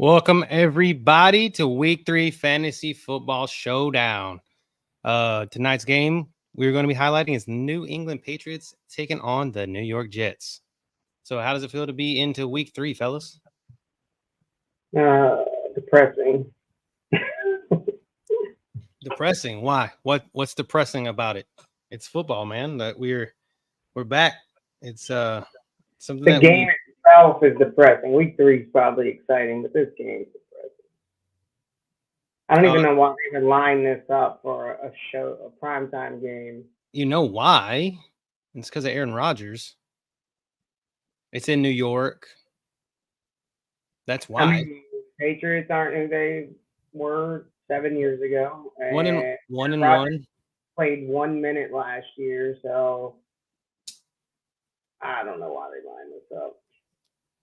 Welcome everybody to Week 3 Fantasy Football Showdown. Tonight's game we're going to be highlighting is New England Patriots taking on the New York Jets. So, how does it feel to be into Week 3, fellas? Depressing. Depressing. Why? What's depressing about it? It's football, man. That we're back. It's something The that game itself is depressing. Week 3 is probably exciting, but this game is depressing. I don't even know why they even line this up for a primetime game. You know why? It's because of Aaron Rodgers. It's in New York. That's why. I mean, Patriots aren't who they were 7 years ago. One and one. Played 1 minute last year, so I don't know why they lined this up.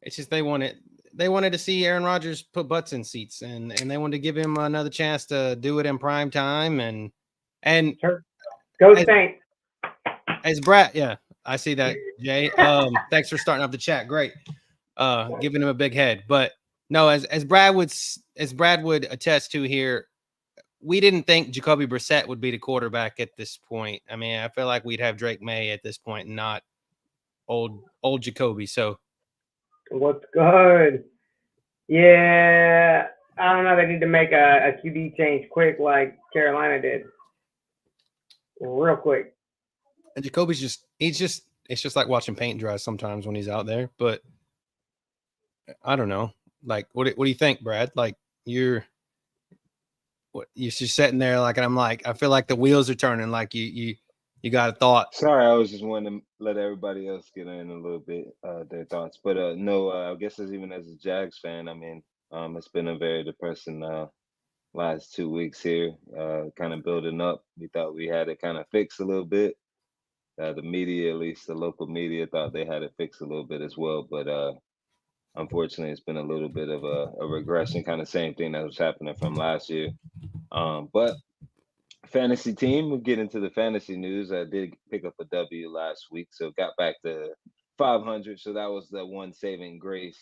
It's just they wanted to see Aaron Rodgers put butts in seats, and they wanted to give him another chance to do it in prime time. And sure. Go Saints. As Brad, yeah, I see that, Jay. Thanks for starting off the chat. Great. Giving him a big head. But no, as Brad would attest to here, we didn't think Jacoby Brissett would be the quarterback at this point. I mean, I feel like we'd have Drake May at this point, and not old Jacoby. So what's good? Yeah, I don't know. They need to make a QB change quick, like Carolina did, real quick. And Jacoby's it's just like watching paint dry sometimes when he's out there. But I don't know. Like, what do you think, Brad? Like, you're just sitting there, like, and I'm like, I feel like the wheels are turning. Like, you got a thought. Sorry, I was just wanting to let everybody else get in a little bit their thoughts. But no, I guess even as a Jags fan, I mean, it's been a very depressing last 2 weeks here, kind of building up. We thought we had it kind of fixed a little bit. The media, at least the local media, thought they had it fixed a little bit as well. But unfortunately, it's been a little bit of a regression, kind of same thing that was happening from last year. But fantasy team, we'll get into the fantasy news. I did pick up a W last week, so got back to 500. So that was the one saving grace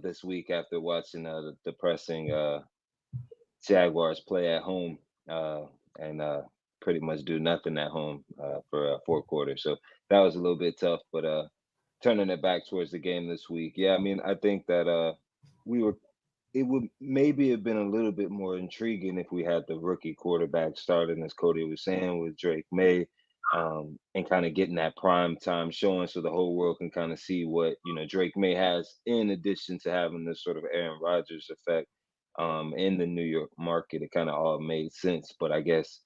this week after watching the depressing Jaguars play at home and pretty much do nothing at home for 4 quarters. So that was a little bit tough, but turning it back towards the game this week. Yeah, I mean, I think that it would maybe have been a little bit more intriguing if we had the rookie quarterback starting, as Cody was saying, with Drake May, and kind of getting that prime time showing so the whole world can kind of see what, Drake May has, in addition to having this sort of Aaron Rodgers effect in the New York market. It kind of all made sense, but I guess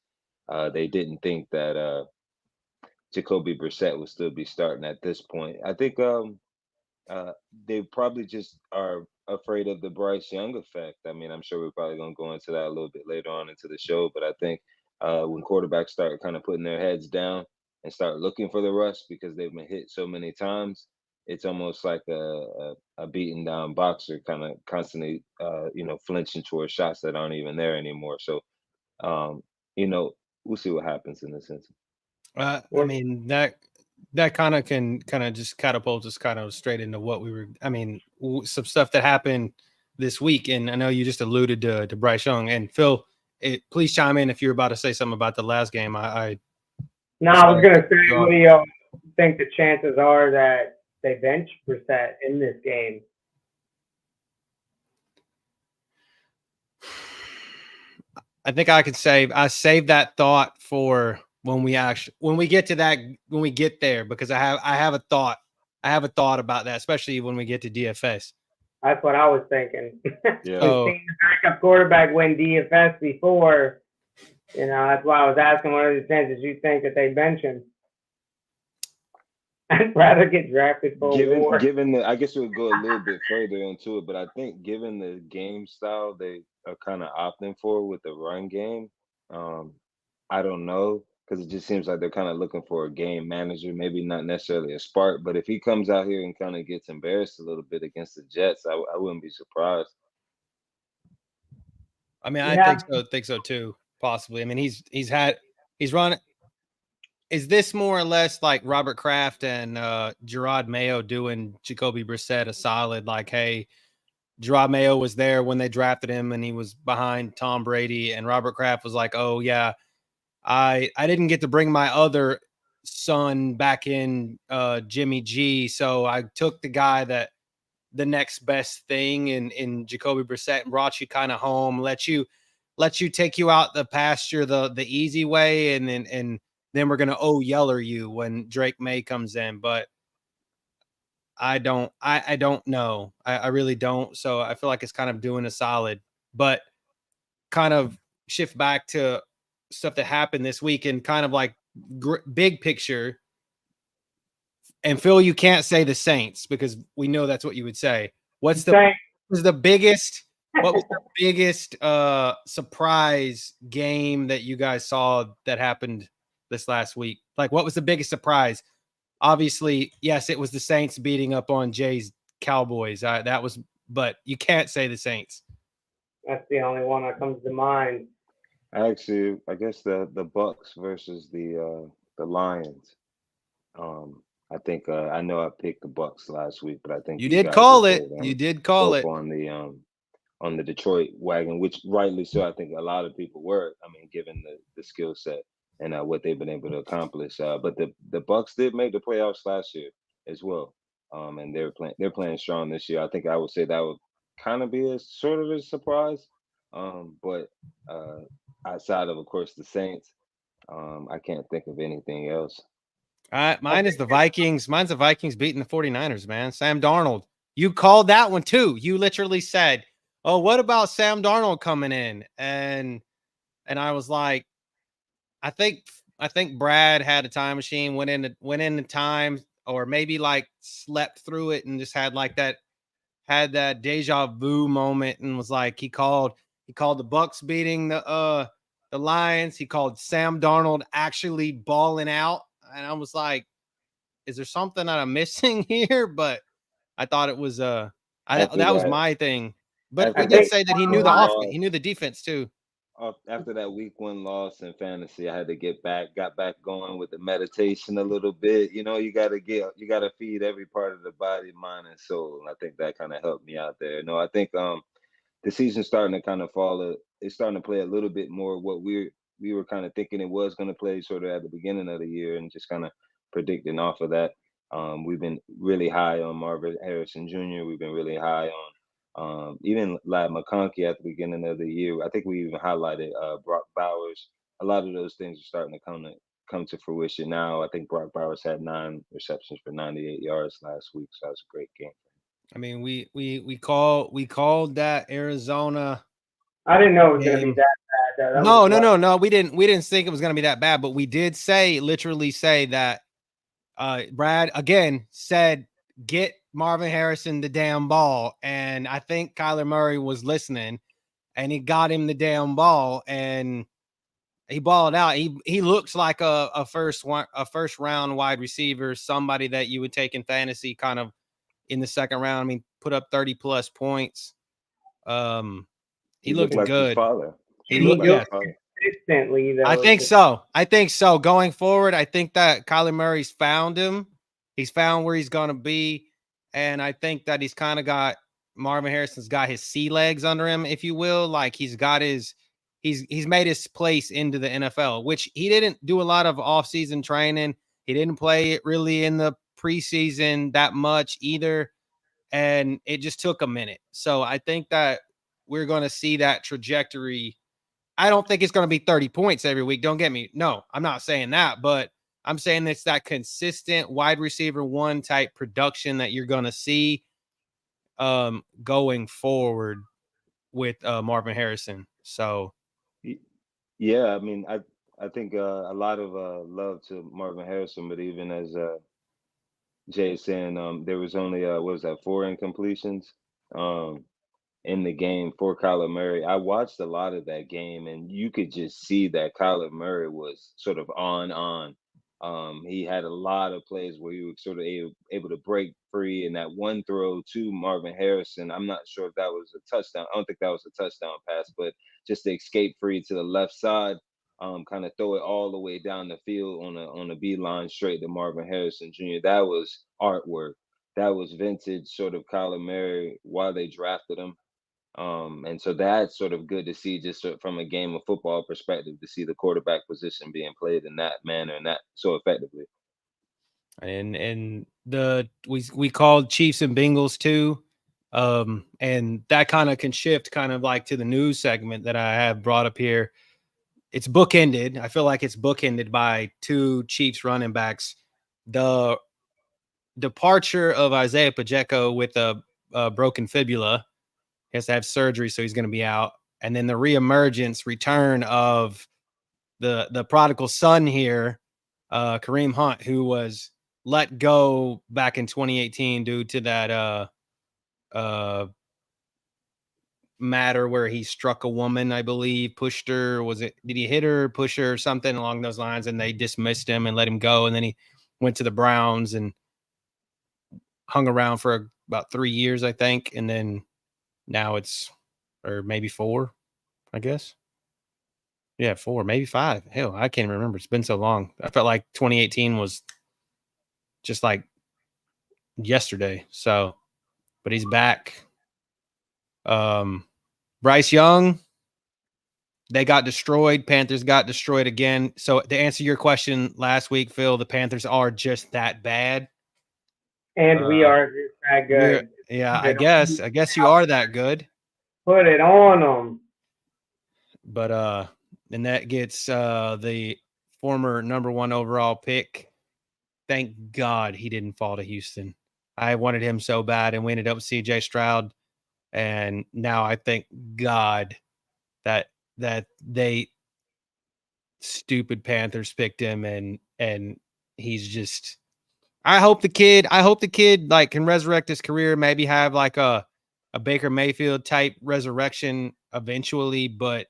they didn't think that Jacoby Brissett would still be starting at this point. I think they probably just are afraid of the Bryce Young effect. I mean, I'm sure we're probably going to go into that a little bit later on into the show, but I think when quarterbacks start kind of putting their heads down and start looking for the rush because they've been hit so many times, it's almost like a beaten down boxer kind of constantly, flinching towards shots that aren't even there anymore. So, we'll see what happens in this instance. I mean, that kind of can just catapult us kind of straight into what we were. I mean, some stuff that happened this week, and I know you just alluded to Bryce Young and Phil. Please chime in if you're about to say something about the last game. I was going to say, what do you think the chances are that they bench Brissett in this game? I think I saved that thought for when we get there, because I have a thought about that, especially when we get to DFS. That's what I was thinking. Yeah. We've seen the backup quarterback win DFS before. That's why I was asking, what are the chances you think that they bench him? I'd rather get drafted for war. I guess we'll go a little bit further into it, but I think given the game style they are kind of opting for with the run game, I don't know, because it just seems like they're kind of looking for a game manager, maybe not necessarily a spark, but if he comes out here and kind of gets embarrassed a little bit against the Jets, I wouldn't be surprised. I mean, I think so too, possibly. I mean, he's run. Is this more or less like Robert Kraft and Gerard Mayo doing Jacoby Brissett a solid, like, hey, Gerard Mayo was there when they drafted him, and he was behind Tom Brady. And Robert Kraft was like, "Oh yeah, I didn't get to bring my other son back in, Jimmy G, so I took the next best thing in Jacoby Brissett and brought you kind of home, let you take you out the pasture the easy way, and then we're gonna Yeller you when Drake May comes in." But I don't know. I really don't. So I feel like it's kind of doing a solid, but kind of shift back to stuff that happened this week and kind of like big picture. And Phil, you can't say the Saints because we know that's what you would say. What's the biggest surprise game that you guys saw that happened this last week? Like, what was the biggest surprise? Obviously, yes, it was the Saints beating up on Jay's Cowboys. That was, but you can't say the Saints. That's the only one that comes to mind. Actually, I guess the Bucks versus the Lions. I think I know I picked the Bucks last week, but I think You you did guys call were it. both You did call both it. on the Detroit wagon, which rightly so. I think a lot of people were. I mean, given the skill set and what they've been able to accomplish. But the Bucks did make the playoffs last year as well, and they're playing strong this year. I think I would say that would kind of be a sort of a surprise. But outside of course the Saints, I can't think of anything else. Mine is the Vikings. Mine's the Vikings beating the 49ers, man. Sam Darnold. You called that one too. You literally said, "Oh, what about Sam Darnold coming in?" And I was like, I think Brad had a time machine, went in time, or maybe like slept through it and just had that deja vu moment and was like, he called the Bucks beating the Lions. He called Sam Darnold actually balling out. And I was like, is there something that I'm missing here? But I thought it was that was my thing. But we did say that he knew he knew the defense too. After that week 1 loss in fantasy, I had to got back going with the meditation a little bit. You gotta feed every part of the body, mind, and soul. And I think that kind of helped me out there. No, I think the season's starting to kind of it's starting to play a little bit more what we were kind of thinking it was going to play sort of at the beginning of the year, and just kind of predicting off of that. We've been really high on Marvin Harrison Jr. We've been really high on even like McConkey at the beginning of the year. I think we even highlighted Brock Bowers. A lot of those things are starting to come to fruition now. I think Brock Bowers had 9 receptions for 98 yards last week, so that was a great game. I mean, we called that Arizona. I didn't know it was going to be that bad. No. We didn't think it was going to be that bad, but we did literally say that Brad again said, get Marvin Harrison the damn ball. And I think Kyler Murray was listening and he got him the damn ball and he balled out. He looks like a first round wide receiver, somebody that you would take in fantasy kind of in the second round. I mean, put up 30 plus points. He looked like good. His father. He looked consistently though. I think so. Going forward, I think that Kyler Murray's found him. He's found where he's gonna be, and I think that he's kind of got Marvin Harrison's got his sea legs under him, if you will. Like he's made his place into the NFL, which he didn't do a lot of off-season training. He didn't play it really in the preseason that much either, and it just took a minute. So I think that we're going to see that trajectory. I don't think it's going to be 30 points every week. Don't get me. No, I'm not saying that, but I'm saying it's that consistent wide receiver 1 type production that you're going to see going forward with Marvin Harrison. So, yeah, I mean, I think a lot of love to Marvin Harrison, but even as Jay is saying, there was only what was that 4 incompletions in the game for Kyler Murray. I watched a lot of that game, and you could just see that Kyler Murray was sort of on. He had a lot of plays where he was sort of able to break free, and that one throw to Marvin Harrison, I'm not sure if that was a touchdown. I don't think that was a touchdown pass, but just to escape free to the left side, kind of throw it all the way down the field on a beeline straight to Marvin Harrison Jr. That was artwork. that was vintage sort of Kyler Murray while they drafted him. And so that's sort of good to see, just from a game of football perspective, to see the quarterback position being played in that manner and that so effectively. And we called Chiefs and Bengals too. And that kind of can shift kind of like to the news segment that I have brought up here. It's bookended. I feel like it's bookended by two Chiefs running backs. The departure of Isaiah Pacheco with a broken fibula. He has to have surgery, so he's going to be out. And then the return of the prodigal son here, Kareem Hunt, who was let go back in 2018 due to that matter where he struck a woman, I believe, pushed her. Did he hit her, push her, something along those lines? And they dismissed him and let him go. And then he went to the Browns and hung around for about 3 years, I think. And then now or maybe 4, I guess. Yeah, 4, maybe 5. Hell, I can't remember. It's been so long. I felt like 2018 was just like yesterday. So, but he's back. Bryce Young, they got destroyed. Panthers got destroyed again. So to answer your question last week, Phil, the Panthers are just that bad. And we are just that good. Yeah, I guess you are that good. Put it on them. But and that gets the former number 1 overall pick. Thank God he didn't fall to Houston. I wanted him so bad, and we ended up with CJ Stroud. And now I thank God that they stupid Panthers picked him, and he's just. I hope the kid like can resurrect his career, maybe have like a Baker Mayfield type resurrection eventually, but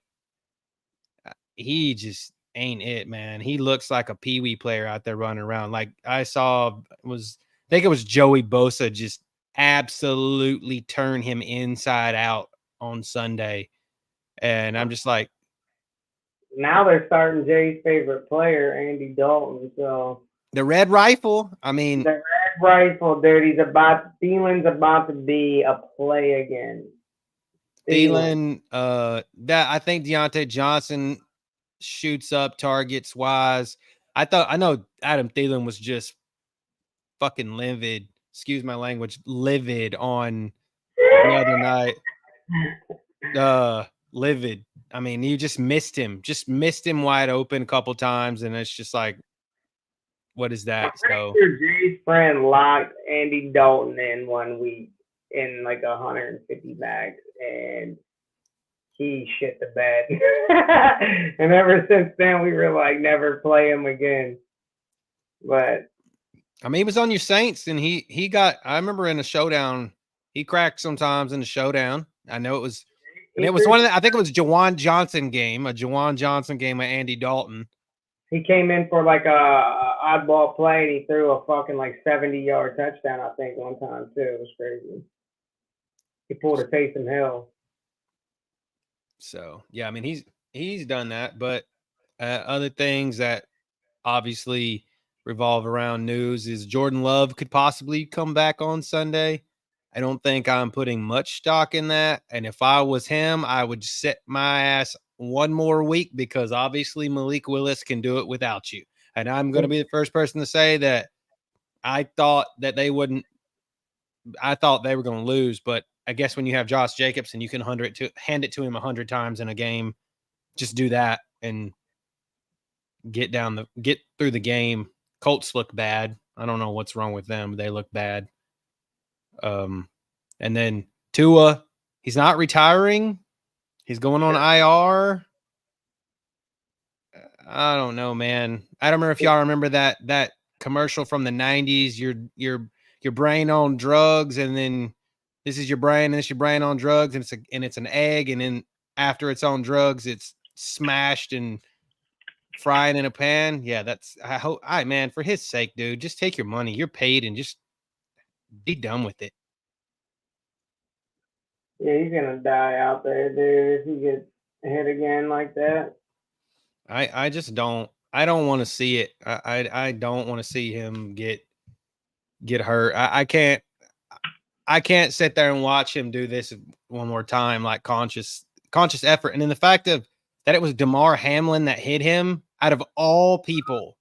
he just ain't it, man. He looks like a peewee player out there running around. Like I think it was Joey Bosa just absolutely turn him inside out on Sunday. And I'm just like, now they're starting Jay's favorite player, Andy Dalton. So the Red Rifle. I mean, the Red Rifle, dude. Thielen's about to be a play again. Thielen, that I think Deontay Johnson shoots up targets wise. I know Adam Thielen was just fucking livid. Excuse my language, livid on the other night. Livid. I mean, you just missed him wide open a couple times, and it's just like, what is that? So Jay's friend locked Andy Dalton in 1 week in like 150 bags, and he shit the bed. And ever since then, we were like, never play him again. But I mean, he was on your Saints, and he got. I remember in the showdown, he cracked sometimes in the showdown. I know it was. And it was one of the, I think it was Juwan Johnson game with Andy Dalton. He came in for like a oddball play, and he threw a fucking like 70-yard touchdown, I think, one time too. It was crazy. He pulled a Taysom Hill. So yeah, I mean he's done that, but other things that obviously revolve around news is Jordan Love could possibly come back on Sunday. I don't think I'm putting much stock in that. And if I was him, I would sit my ass 1 more week, because obviously Malik Willis can do it without you. And I'm going to be the first person to say that I thought they were going to lose, but I guess when you have Josh Jacobs and you can hand it to him 100 times in a game, just do that and get through the game. Colts look bad. I don't know what's wrong with them. They look bad. And then Tua, he's not retiring. He's going on IR. I don't know, man. I don't remember if y'all remember that commercial from the 90s. Your brain on drugs, and then this is your brain, and it's your brain on drugs, and it's an egg, and then after it's on drugs, it's smashed and fried in a pan. Yeah, I hope. Man, for his sake, dude, just take your money. You're paid, and just be done with it. Yeah, he's gonna die out there, dude, if he gets hit again like that. I just don't. I don't want to see it. I don't want to see him get hurt. I can't. I can't sit there and watch him do this one more time, like conscious effort. And then the fact of that it was Damar Hamlin that hit him out of all people.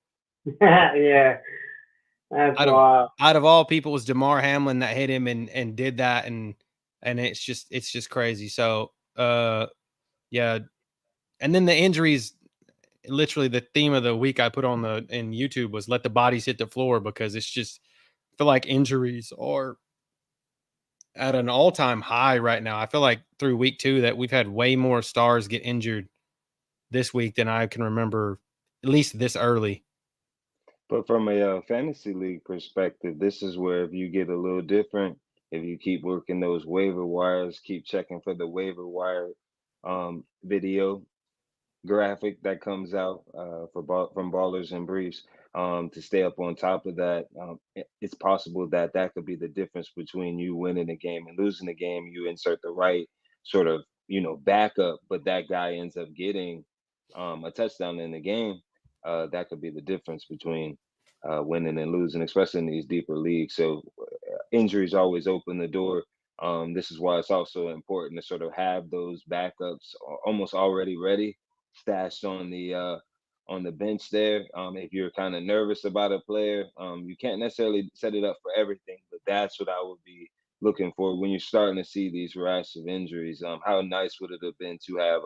Yeah, that's wild. Out of all people was Damar Hamlin that hit him and did that. And it's just crazy. So, yeah. And then the injuries, literally the theme of the week I put on in YouTube was let the bodies hit the floor, because it's just, I feel like injuries are at an all-time high right now. I feel like through week 2 that we've had way more stars get injured this week than I can remember, at least this early. But from a fantasy league perspective, this is where if you get a little different, if you keep working those waiver wires, keep checking for the waiver wire video graphic that comes out from Ballers and Briefs, to stay up on top of that. It's possible that that could be the difference between you winning a game and losing the game. You insert the right sort of backup, but that guy ends up getting a touchdown in the game. That could be the difference between winning and losing, especially in these deeper leagues. So injuries always open the door. This is why it's also important to sort of have those backups almost already ready, stashed on the bench there. If you're kind of nervous about a player, you can't necessarily set it up for everything, but that's what I would be looking for when you're starting to see these rash of injuries. How nice would it have been to have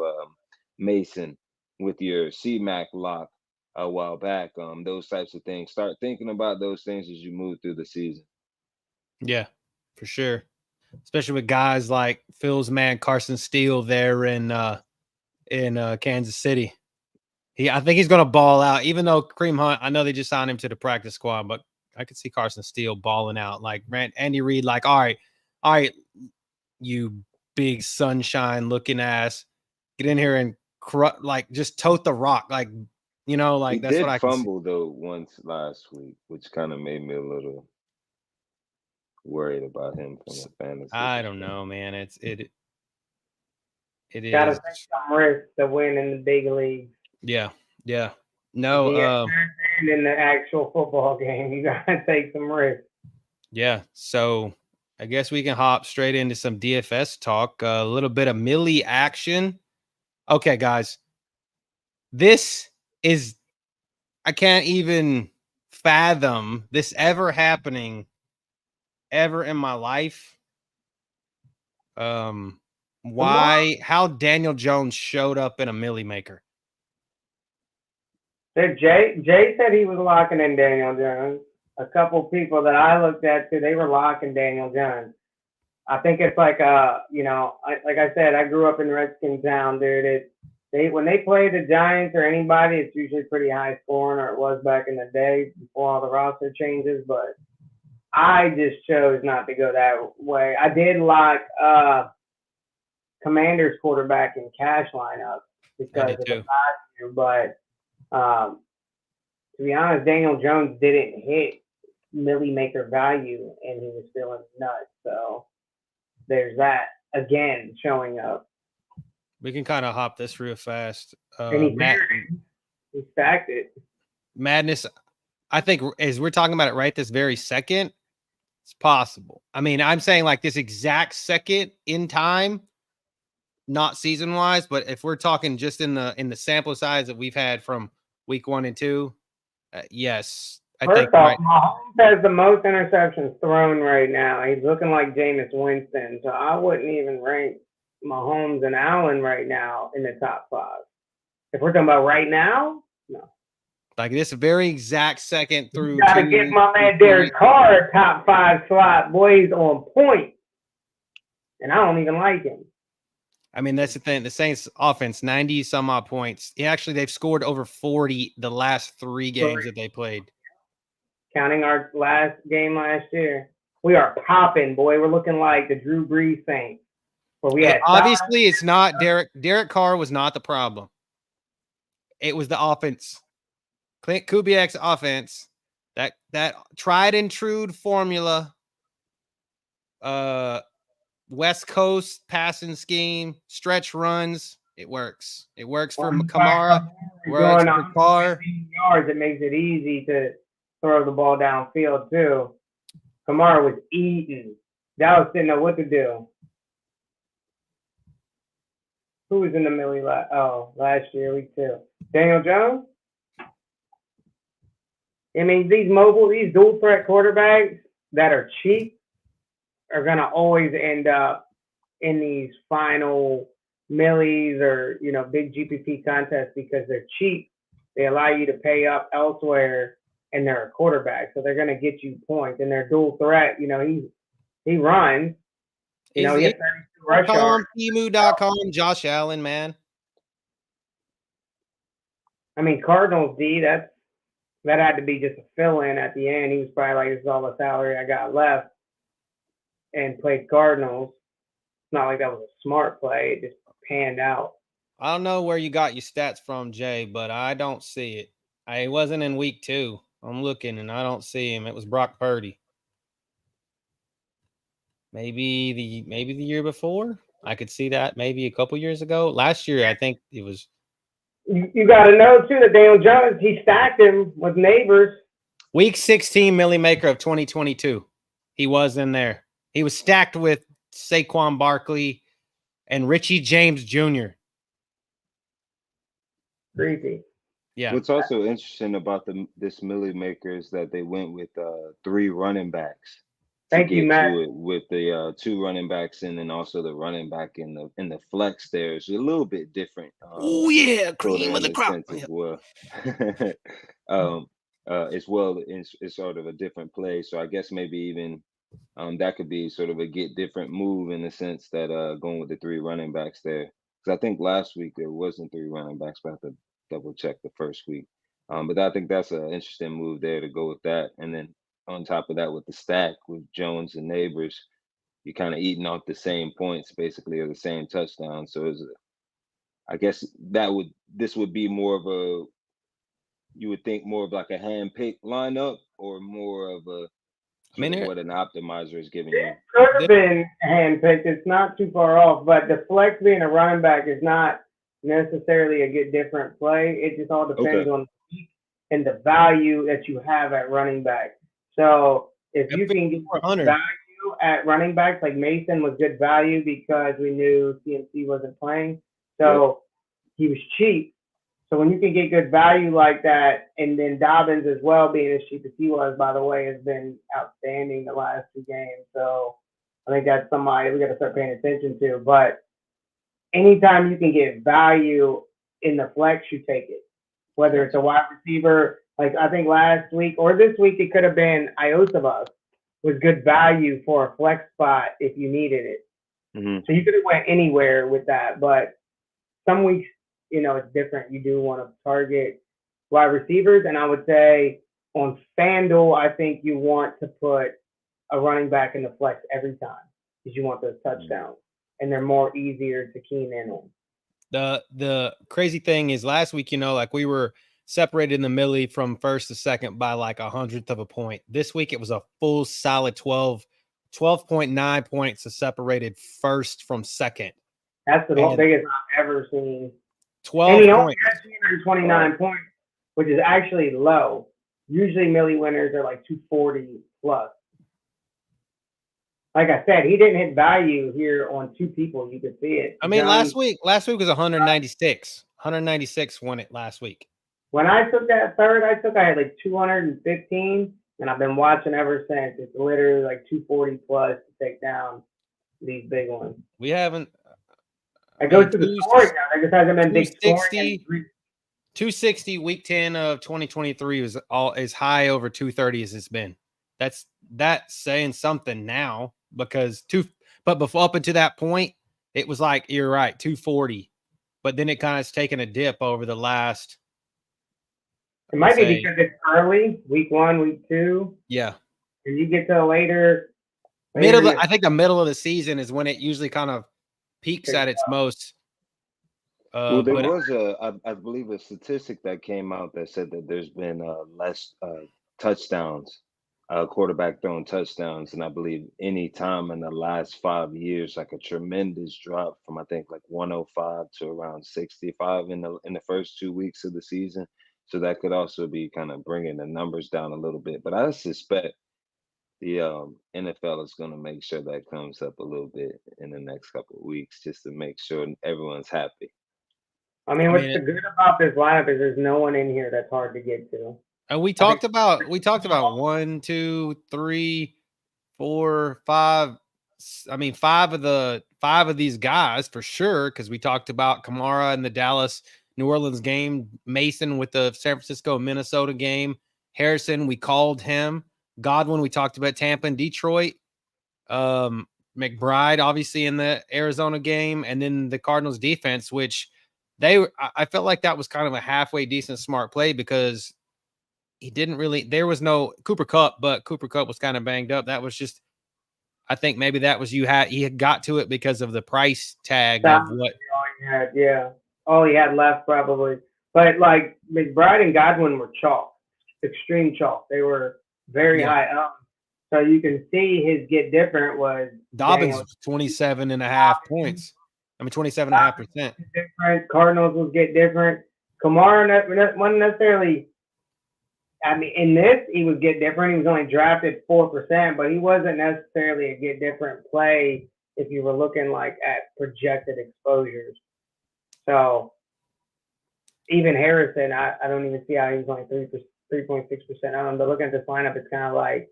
Mason with your C-Mac lock a while back? Those types of things. Start thinking about those things as you move through the season. Yeah, for sure. Especially with guys like Phil's man Carson Steele there in Kansas City. I think he's going to ball out, even though Kareem Hunt, I know they just signed him to the practice squad, but I could see Carson Steele balling out. Like Andy Reid, like, all right, you big sunshine looking ass, get in here and like just tote the rock. Like, like he that's did what I can fumble though once last week, which kind of made me a little worried about him from a fantasy. I don't know, man. It Gotta is. take some risk to win in the big league. Yeah. No, and in the actual football game, you gotta take some risk. Yeah. So I guess we can hop straight into some DFS talk. A little bit of Millie action. Okay, guys. This is, I can't even fathom this ever happening ever in my life. How Daniel Jones showed up in a Millie maker. Jay said he was locking in Daniel Jones. A couple people that I looked at too, they were locking Daniel Jones. I think it's like like I said, I grew up in Redskin town, dude. When they play the Giants or anybody, it's usually pretty high scoring, or it was back in the day before all the roster changes. But I just chose not to go that way. I did lock Commanders quarterback in cash lineup because of the value, but to be honest, Daniel Jones didn't hit Millie maker value, and he was feeling nuts. So there's that again showing up. We can kind of hop this real fast. And he stacked it. Madness, I think, as we're talking about it right this very second, it's possible. I mean, I'm saying like this exact second in time, not season wise, but if we're talking just in the sample size that we've had from week 1 and 2, yes. First off, Mahomes has the most interceptions thrown right now. He's looking like Jameis Winston, so I wouldn't even rank Mahomes and Allen right now in the top 5. If we're talking about right now, no. Like this very exact second through. You gotta get my man Derek Carr top 5 slot. Boy, he's on point, and I don't even like him. I mean, that's the thing. The Saints offense, 90 some odd points. They've scored over 40 the last 3 games that they played. Counting our last game last year. We are popping, boy. We're looking like the Drew Brees Saints. Obviously, it's not Derek. Derek Carr was not the problem. It was the offense. Clint Kubiak's offense. That tried and true formula. West Coast passing scheme, stretch runs. It works. It works for Kamara. Works for Carr. Yards, it makes it easy to throw the ball downfield too. Kamara was eating. Dallas didn't know what to do. Who was in the Millie last year, week 2? Daniel Jones? I mean, these dual threat quarterbacks that are cheap are going to always end up in these final millies or, big GPP contests because they're cheap. They allow you to pay up elsewhere, and they're a quarterback. So they're going to get you points, and they're dual threat. He runs. He has 32 rush yards. Emu.com, Josh Allen, man. I mean, Cardinals D, that had to be just a fill-in at the end. He was probably like, this is all the salary I got left, and played Cardinals. It's not like that was a smart play. It just panned out. I don't know where you got your stats from, Jay, but I don't see it. It wasn't in week 2. I'm looking, and I don't see him. It was Brock Purdy. Maybe the year before. I could see that maybe a couple years ago. Last year, I think it was. You got to know, too, that Daniel Jones, he stacked him with neighbors. Week 16 Millie Maker of 2022. He was in there. He was stacked with Saquon Barkley and Richie James Jr. Creepy. Yeah. What's also interesting about this Millie Maker is that they went with 3 running backs. Thank you, Matt. With the 2 running backs and then also the running back in the flex there is a little bit different. Oh yeah, cream of the crop. As well. As well, it's sort of a different play. So I guess maybe even that could be sort of a get different move in the sense that going with the 3 running backs there. Because I think last week there wasn't 3 running backs, but I have to double check the first week. But I think that's an interesting move there to go with that. And then on top of that, with the stack with Jones and Neighbors, you're kind of eating off the same points basically or the same touchdown. So I guess this would be more of you would think more of like a hand-picked lineup or more of a what an optimizer is giving you. It could have been hand-picked. It's not too far off, but the flex being a running back is not necessarily a get different play. It just all depends on the week and the value that you have at running back. So if you can get value at running backs, like Mason was good value because we knew CMC wasn't playing. So he was cheap. So when you can get good value like that, and then Dobbins as well, being as cheap as he was, by the way, has been outstanding the last 2 games. So I think that's somebody we got to start paying attention to. But anytime you can get value in the flex, you take it. Whether it's a wide receiver, like I think last week or this week, it could have been Iosivas was good value for a flex spot if you needed it. Mm-hmm. So you could have went anywhere with that. But some weeks, it's different. You do want to target wide receivers. And I would say on FanDuel, I think you want to put a running back in the flex every time because you want those touchdowns. And they're more easier to keen in on. The crazy thing is last week, like we were separated in the millie from first to second by like 100th of a point. This week, it was a full solid 12.9 points is separated first from second. That's the biggest I've ever seen. 12 and he points. only got 229 points, which is actually low. Usually millie winners are like 240 plus. Like I said, he didn't hit value here on 2 people. You could see it. I mean, last week was 196. 196 won it last week. When I took that third, I had like 215, and I've been watching ever since. It's literally like 240 plus to take down these big ones. We haven't. I go to the scoring now. There just hasn't been big scoring. 260 week 10 of 2023 was as high over 230 as it's been. That's saying something now because but before up until that point, it was like, you're right, 240. But then it kind of has taken a dip over the last. It might be because it's early, week 1, week 2. Yeah. And you get to later I think the middle of the season is when it usually kind of peaks at its most. Well, there was I believe a statistic that came out that said that there's been less touchdowns, quarterback thrown touchdowns, and I believe any time in the last 5 years, like a tremendous drop from I think like 105 to around 65 in the first 2 weeks of the season. So that could also be kind of bringing the numbers down a little bit. But I suspect the NFL is going to make sure that comes up a little bit in the next couple of weeks, just to make sure everyone's happy. I mean, I what's mean, the good about this lineup is there's no one in here that's hard to get to. and we I think talked about 1, 2, 3, 4, 5. I mean, five of these guys for sure, because we talked about Kamara in the Dallas New Orleans game, Mason with the San Francisco Minnesota game, Harrison, we called him, Godwin, we talked about Tampa and Detroit, McBride obviously in the Arizona game, and then the Cardinals defense, which I felt like that was kind of a halfway decent smart play because he didn't really, there was no Cooper Kupp, but Cooper Kupp was kind of banged up. That was just, I think maybe that was he had got to it because of the price tag of what. All he had left probably. But like McBride and Godwin were chalk, extreme chalk. They were very high up. So you can see his get different was Dobbins 27.5 points. I mean 27.5%. Different. Cardinals was get different. Kamara wasn't necessarily. I mean, in this, he would get different. He was only drafted 4%, but he wasn't necessarily a get different play if you were looking like at projected exposures. So even Harrison, I don't even see how he was only 3.6%. I don't know. But looking at this lineup, it's kind of like,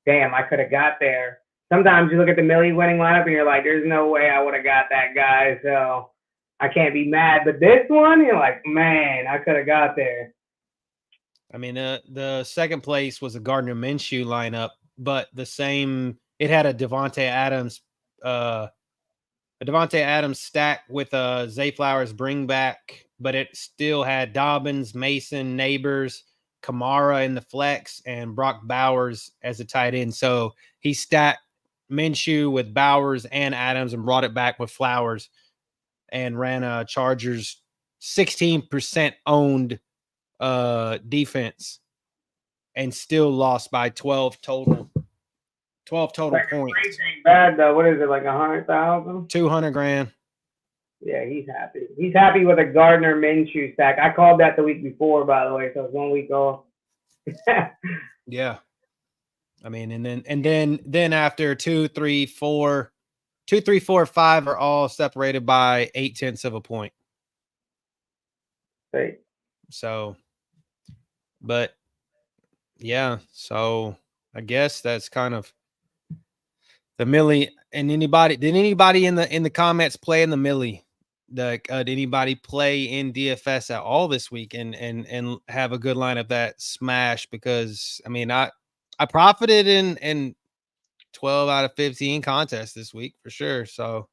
damn, I could have got there. Sometimes you look at the Millie winning lineup and you're like, there's no way I would have got that guy. So I can't be mad. But this one, you're like, man, I could have got there. I mean, the second place was a Gardner Minshew lineup, but it had a Devontae Adams stack with a Zay Flowers bring back, but it still had Dobbins, Mason, Neighbors, Kamara in the flex, and Brock Bowers as a tight end. So he stacked Minshew with Bowers and Adams and brought it back with Flowers and ran a Chargers 16% owned defense and still lost by 12 total points. Bad though. What is it, like 100,000? 200 grand. Yeah, he's happy. He's happy with a Gardner Minshew stack. I called that the week before, by the way, so it's 1 week off. Yeah. I mean, and then after 2, 3, 4, 5 are all separated by 0.8 of a point. Right. So, but yeah, so I guess that's kind of the Millie. And did anybody in the comments play in the Millie? Did anybody play in DFS at all this week and have a good lineup that smashed? Because I mean, I profited in 12 out of 15 contests this week for sure. So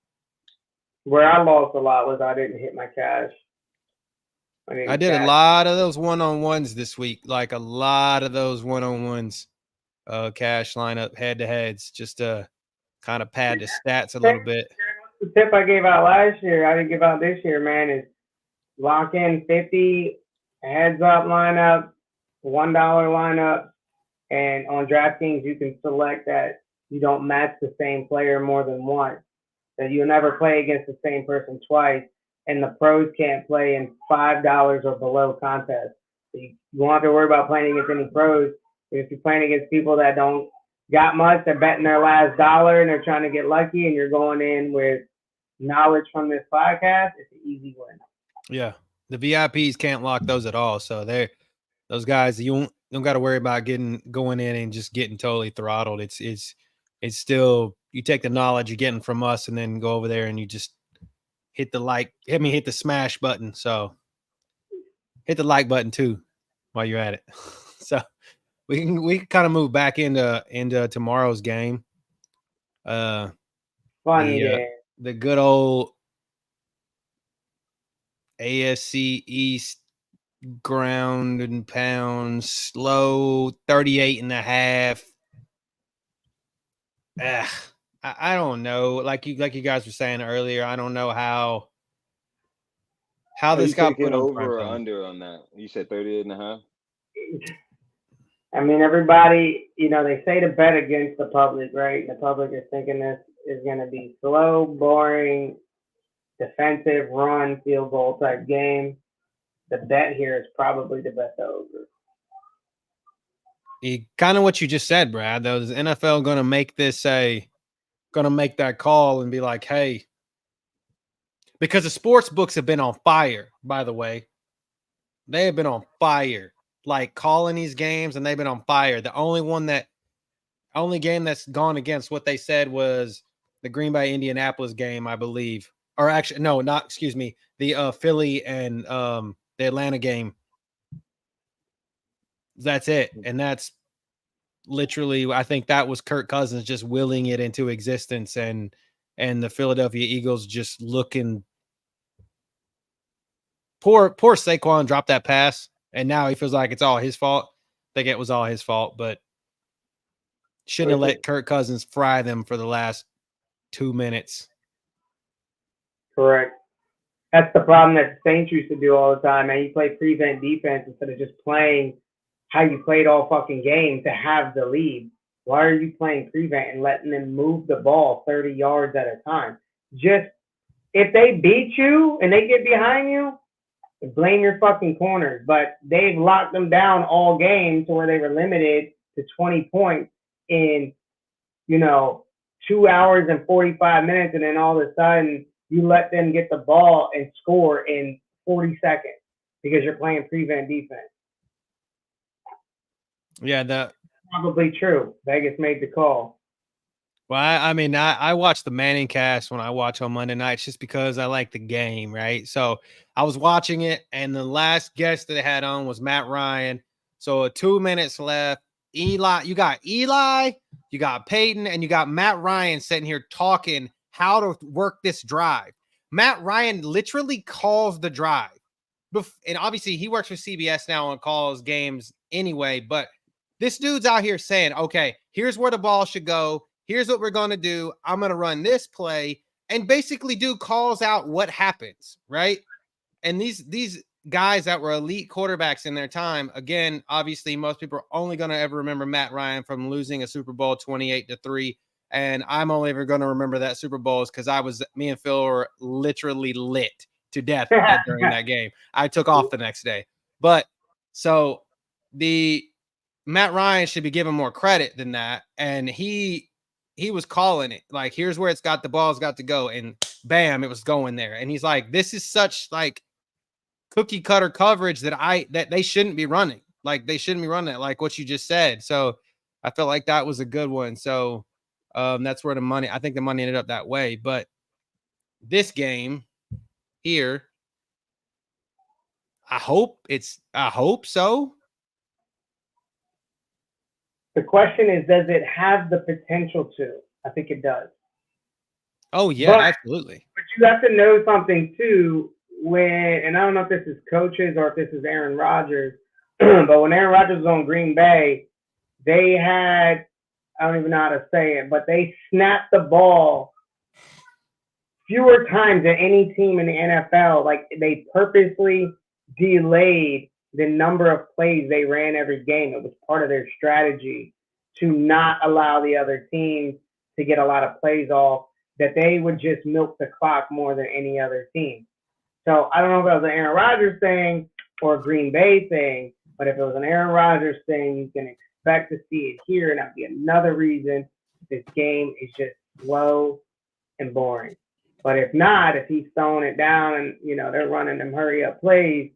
where I lost a lot was I didn't hit my cash. I did a lot of those one-on-ones this week, like a lot of those one-on-ones, cash lineup head-to-heads, just to kind of pad the stats a little bit. The tip I gave out last year, I didn't give out this year, man, is lock in 50 heads-up lineup, $1 lineup, and on DraftKings you can select that you don't match the same player more than once. That you'll never play against the same person twice. And the pros can't play in $5 or below contests. So you won't have to worry about playing against any pros. If you're playing against people that don't got much, they're betting their last dollar and they're trying to get lucky, and you're going in with knowledge from this podcast, it's an easy win. Yeah, the VIPs can't lock those at all. So those guys, you don't got to worry about going in and just getting totally throttled. It's still, you take the knowledge you're getting from us and then go over there and you just hit the smash button. So hit the like button too while you're at it. So we can kind of move back into tomorrow's game. Fun game. The good old AFC East ground and pound slow 38.5. I don't know. Like you guys were saying earlier, I don't know how this got put over or under on that. You said 38.5. I mean, everybody, they say to bet against the public, right? The public is thinking this is going to be slow, boring, defensive, run, field goal type game. The bet here is probably to bet the over. kind of what you just said, Brad. Though is the NFL going to make that call and be like, hey, because the sports books have been on fire. By the way, they have been on fire, like calling these games, and they've been on fire. The only game that's gone against what they said was the Green Bay Indianapolis game, I believe, or actually, no, not excuse me, the Philly and the Atlanta game. That's it, and that's literally, I think that was Kirk Cousins just willing it into existence, and the Philadelphia Eagles just looking poor. Saquon dropped that pass, and now he feels like it's all his fault. I think it was all his fault, but shouldn't have let Kirk Cousins fry them for the last 2 minutes. Correct. That's the problem that the Saints used to do all the time, man. You play prevent defense instead of just playing how you played all fucking game to have the lead. Why are you playing prevent and letting them move the ball 30 yards at a time? Just, if they beat you and they get behind you, blame your fucking corners. But they've locked them down all game to where they were limited to 20 points in, 2 hours and 45 minutes, and then all of a sudden you let them get the ball and score in 40 seconds because you're playing prevent defense. Yeah, that's probably true. Vegas made the call. Well, I watch the Manning cast when I watch on Monday nights just because I like the game, right? So I was watching it, and the last guest that they had on was Matt Ryan. So 2 minutes left. You got Peyton, and you got Matt Ryan sitting here talking how to work this drive. Matt Ryan literally calls the drive. And obviously he works for CBS now and calls games anyway, but this dude's out here saying, okay, here's where the ball should go. Here's what we're going to do. I'm going to run this play, and basically dude calls out what happens, right? And these guys that were elite quarterbacks in their time, again, obviously most people are only going to ever remember Matt Ryan from losing a Super Bowl 28-3. And I'm only ever going to remember that Super Bowl is because me and Phil were literally lit to death during that game. I took off the next day. But so the Matt Ryan should be given more credit than that. And he was calling it like, here's where the ball's got to go. And bam, it was going there. And he's like, this is such like cookie cutter coverage that they shouldn't be running. Like they shouldn't be running it, like what you just said. So I felt like that was a good one. So that's where I think the money ended up that way. But this game here, I hope so. The question is, does it have the potential to? I think it does. Oh, yeah, absolutely. But you have to know something, too, and I don't know if this is coaches or if this is Aaron Rodgers, but when Aaron Rodgers was on Green Bay, they had, I don't even know how to say it, but they snapped the ball fewer times than any team in the NFL. Like, they purposely delayed the number of plays they ran every game. It was part of their strategy to not allow the other teams to get a lot of plays off, that they would just milk the clock more than any other team. So I don't know if it was an Aaron Rodgers thing or a Green Bay thing, but if it was an Aaron Rodgers thing, you can expect to see it here, and that'd be another reason this game is just slow and boring. But if not, if he's throwing it down and, they're running them hurry-up plays,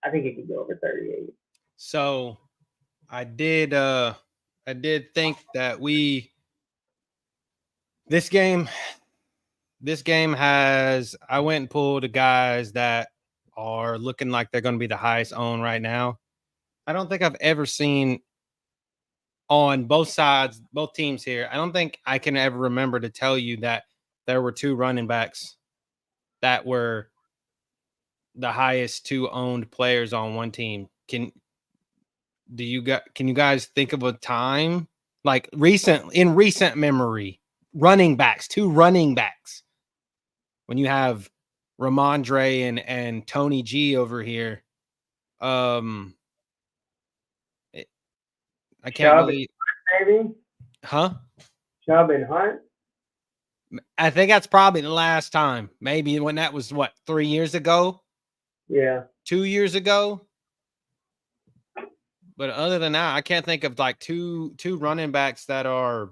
I think it could go over 38. So I did think that this game has, I went and pulled the guys that are looking like they're going to be the highest owned right now. I don't think I've ever seen on both sides, both teams here. I don't think I can ever remember to tell you that there were two running backs that were the highest two owned players on one team. Can you guys think of a time like in recent memory, two running backs, when you have Rhamondre and Tony G over here? I can't believe, maybe? Huh? Chubb and Hunt? I think that's probably the last time. Maybe when that was 3 years ago? Yeah. 2 years ago? But other than that, I can't think of like two running backs that are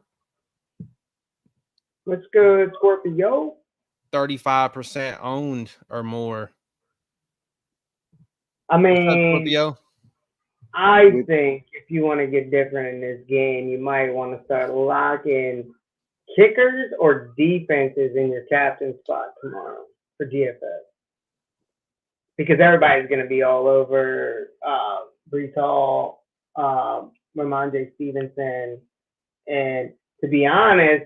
What's good, Scorpio? 35% owned or more. I What's up, mean, Scorpio? I think if you want to get different in this game, you might want to start locking kickers or defenses in your captain spot tomorrow for DFS. Because everybody's going to be all over Brees Hall, Rhamondre Stevenson, and to be honest,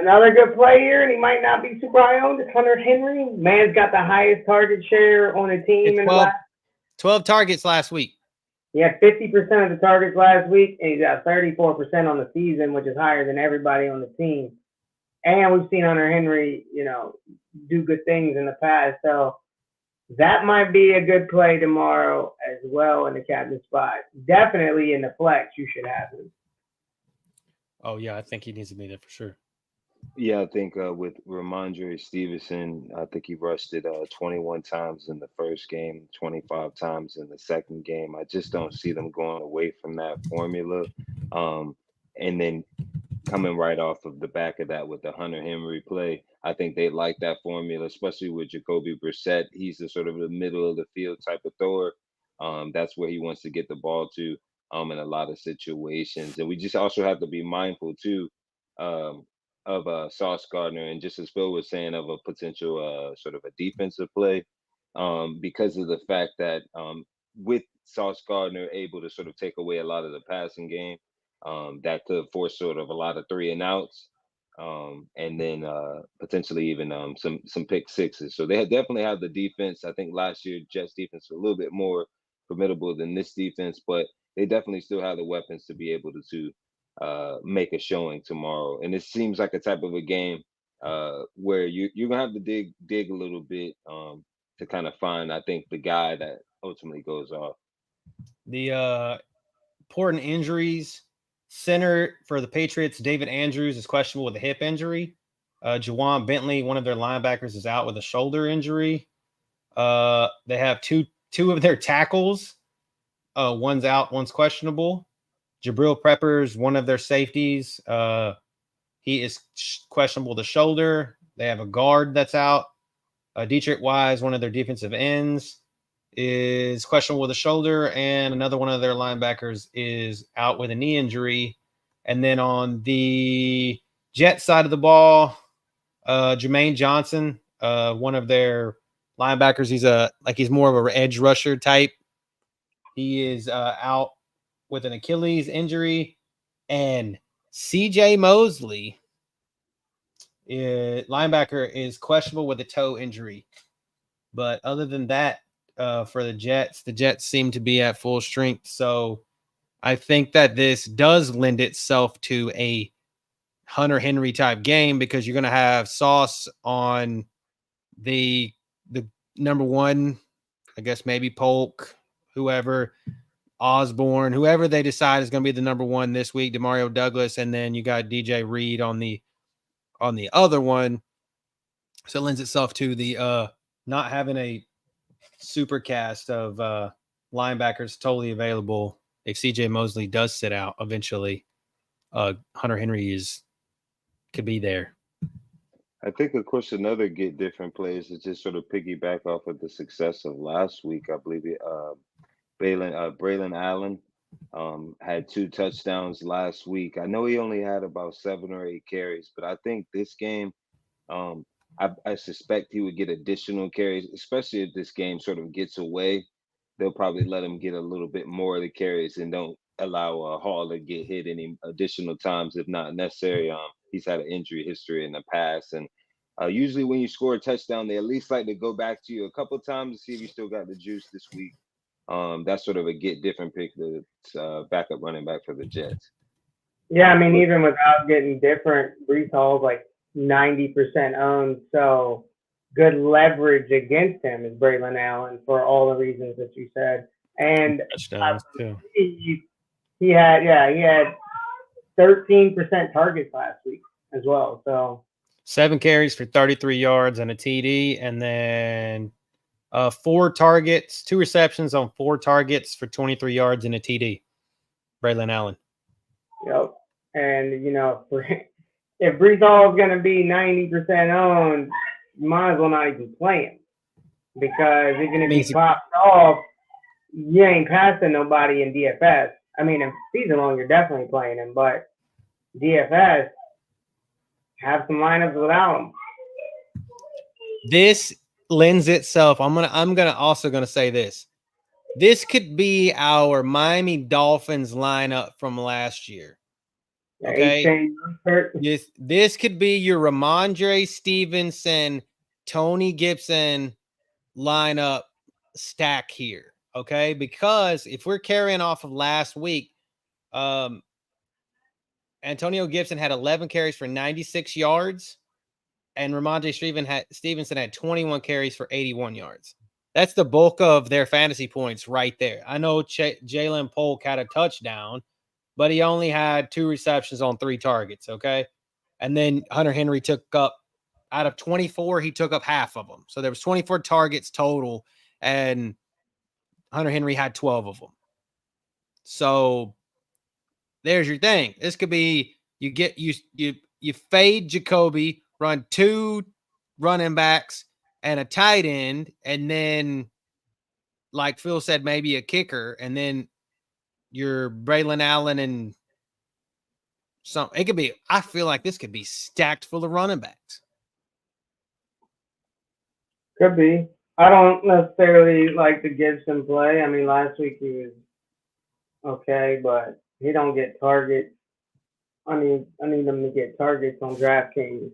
another good player, and he might not be super high owned, is Hunter Henry. Man's got the highest target share on a team. 12 targets last week. He had 50% of the targets last week, and he's got 34% on the season, which is higher than everybody on the team. And we've seen Hunter Henry, do good things in the past. So that might be a good play tomorrow as well in the captain spot. Definitely in the flex, you should have him. Oh, yeah, I think he needs to be there for sure. Yeah, I think with Rhamondre Stevenson, I think he rushed it 21 times in the first game, 25 times in the second game. I just don't see them going away from that formula. And then coming right off of the back of that with the Hunter Henry play, I think they like that formula, especially with Jacoby Brissett. He's the sort of the middle of the field type of thrower. That's where he wants to get the ball to in a lot of situations. And we just also have to be mindful too. Of Sauce Gardner, and just as Phil was saying, of a potential sort of a defensive play, because of the fact that with Sauce Gardner able to sort of take away a lot of the passing game, that could force sort of a lot of 3 and outs, and then potentially even some pick sixes. So they definitely have the defense. I think last year Jets defense was a little bit more formidable than this defense, but they definitely still have the weapons to be able to make a showing tomorrow. And it seems like a type of a game where you're gonna have to dig a little bit to kind of find, I think, the guy that ultimately goes off. The important injuries: center for the Patriots, David Andrews, is questionable with a hip injury. Juwan Bentley, one of their linebackers, is out with a shoulder injury. They have two of their tackles. One's out, one's questionable. Jabril Peppers, one of their safeties, he is questionable with the shoulder. They have a guard that's out. Dietrich Wise, one of their defensive ends, is questionable with a shoulder, and another one of their linebackers is out with a knee injury. And then on the Jet side of the ball, Jermaine Johnson, one of their linebackers, he's more of an edge rusher type. He is out with an Achilles injury, and CJ Mosley, linebacker, is questionable with a toe injury. But other than that, for the Jets seem to be at full strength. So I think that this does lend itself to a Hunter Henry type game, because you're going to have Sauce on the number one, I guess maybe Polk, whoever, Osborne, whoever they decide is going to be the number one this week, Demario Douglas, and then you got DJ Reed on the other one. So it lends itself to the not having a super cast of linebackers totally available. If CJ Mosley does sit out eventually, Hunter Henry could be there. I think, of course, another get different plays is just sort of piggyback off of the success of last week. I believe Braylon Allen had 2 touchdowns last week. I know he only had about 7 or 8 carries, but I think this game, I suspect he would get additional carries, especially if this game sort of gets away. They'll probably let him get a little bit more of the carries and don't allow Hall to get hit any additional times if not necessary. He's had an injury history in the past, and usually when you score a touchdown, they at least like to go back to you a couple times to see if you still got the juice this week. That's sort of a get different pick, the backup running back for the Jets. Yeah, I mean, even without getting different, Brees Hall's like 90% owned, so good leverage against him is Braylon Allen for all the reasons that you said. And Touchdowns too. He had 13% targets last week as well. So 7 carries for 33 yards and a TD, and then 4 targets, 2 receptions on 4 targets for 23 yards and a TD. Braylon Allen. Yep. And, you know, if Brees Hall is going to be 90% owned, you might as well not even play him. Because even if he pops off, you ain't passing nobody in DFS. I mean, in season long, you're definitely playing him. But DFS, have some lineups without him. This lends itself. I'm gonna say this. This could be our Miami Dolphins lineup from last year. Okay. This could be your Rhamondre, Stevenson, Tony Gibson lineup stack here. Okay. Because if we're carrying off of last week, Antonio Gibson had 11 carries for 96 yards, and Rhamondre Stevenson had 21 carries for 81 yards. That's the bulk of their fantasy points right there. I know Jalen Polk had a touchdown, but he only had 2 receptions on 3 targets, okay? And then Hunter Henry took up, out of 24, he took up half of them. So there was 24 targets total, and Hunter Henry had 12 of them. So there's your thing. This could be you fade Jacoby, run 2 running backs and a tight end, and then, like Phil said, maybe a kicker, and then your Braylon Allen and some. It could be. I feel like this could be stacked full of running backs. Could be. I don't necessarily like the Gibson play. I mean, last week he was okay, but he don't get targets. I need him to get targets on DraftKings.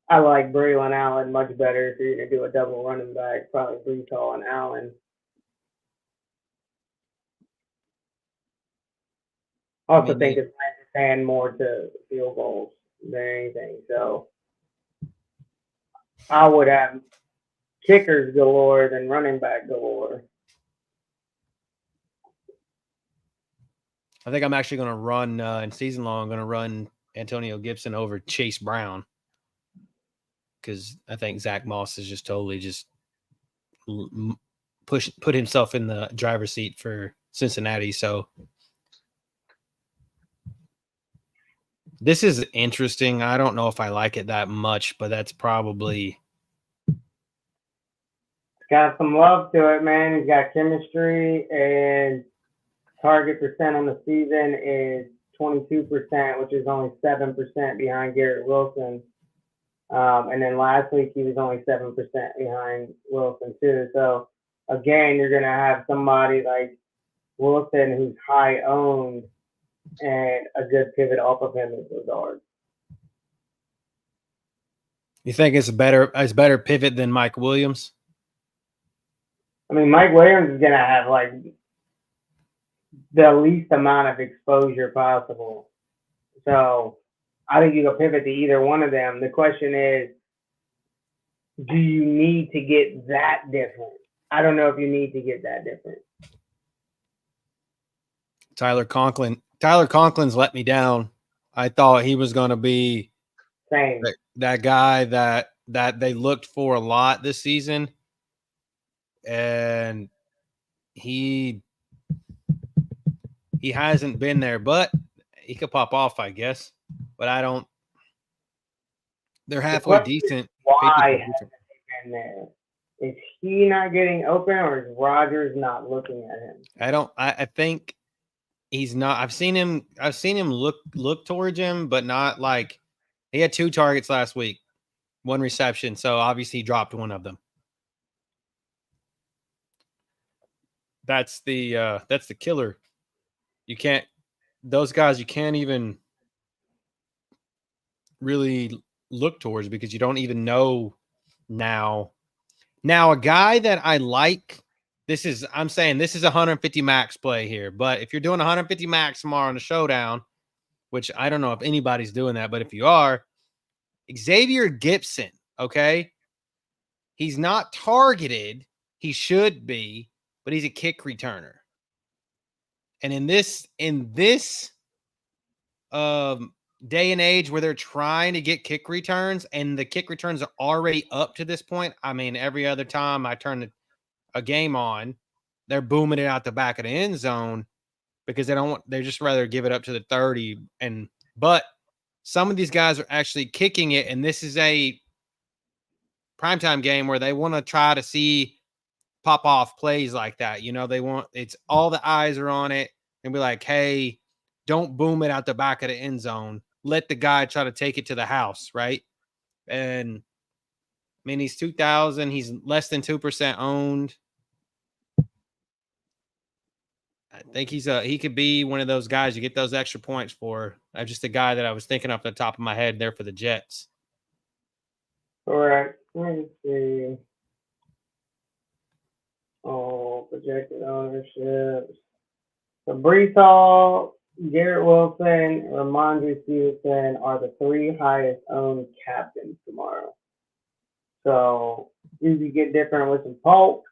I like Braylon Allen much better if you're going to do a double running back, probably Brees Hall and Allen. Also think it's fan more to field goals than anything. So I would have kickers galore than running back galore. I think I'm actually going to run in season long. I'm going to run Antonio Gibson over Chase Brown, because I think Zach Moss is just totally just put himself in the driver's seat for Cincinnati. So this is interesting. I don't know if I like it that much, but that's probably. Got some love to it, man. He's got chemistry, and target percent on the season is 22%, which is only 7% behind Garrett Wilson. And then last week he was only 7% behind Wilson too. So again, you're gonna have somebody like Wilson who's high owned and a good pivot off of him in regard. You think it's better pivot than Mike Williams? I mean, Mike Williams is gonna have like the least amount of exposure possible. So I think you can pivot to either one of them. The question is, do you need to get that different? I don't know if you need to get that different. Tyler Conklin's let me down. I thought he was going to be that guy that they looked for a lot this season, and he hasn't been there, but he could pop off, I guess. But I don't. They're halfway decent. Why hasn't he been there? Is he not getting open, or is Rodgers not looking at him? I think he's not. I've seen him look towards him, but not like he had 2 targets last week, 1 reception. So obviously he dropped one of them. That's the killer. Those guys you can't even really look towards because you don't even know now. Now, a guy that I like, I'm saying this is 150 max play here, but if you're doing 150 max tomorrow in the showdown, which I don't know if anybody's doing that, but if you are, Xavier Gibson, okay? He's not targeted. He should be, but he's a kick returner. And in this day and age where they're trying to get kick returns and the kick returns are already up to this point. I mean, every other time I turn a game on, they're booming it out the back of the end zone because they just rather give it up to the 30. But some of these guys are actually kicking it, and this is a primetime game where they want to try to see pop off plays like that. It's all the eyes are on it and be like, hey, don't boom it out the back of the end zone. Let the guy try to take it to the house, right? And I mean, he's 2,000. He's less than 2% owned. I think he could be one of those guys you get those extra points for. I'm just a guy that I was thinking off the top of my head there for the Jets. All right. Let me see. Oh, projected ownership. So Breece Hall, Garrett Wilson, Rhamondre Stevenson are the 3 highest owned captains tomorrow. So you could get different with some Polk,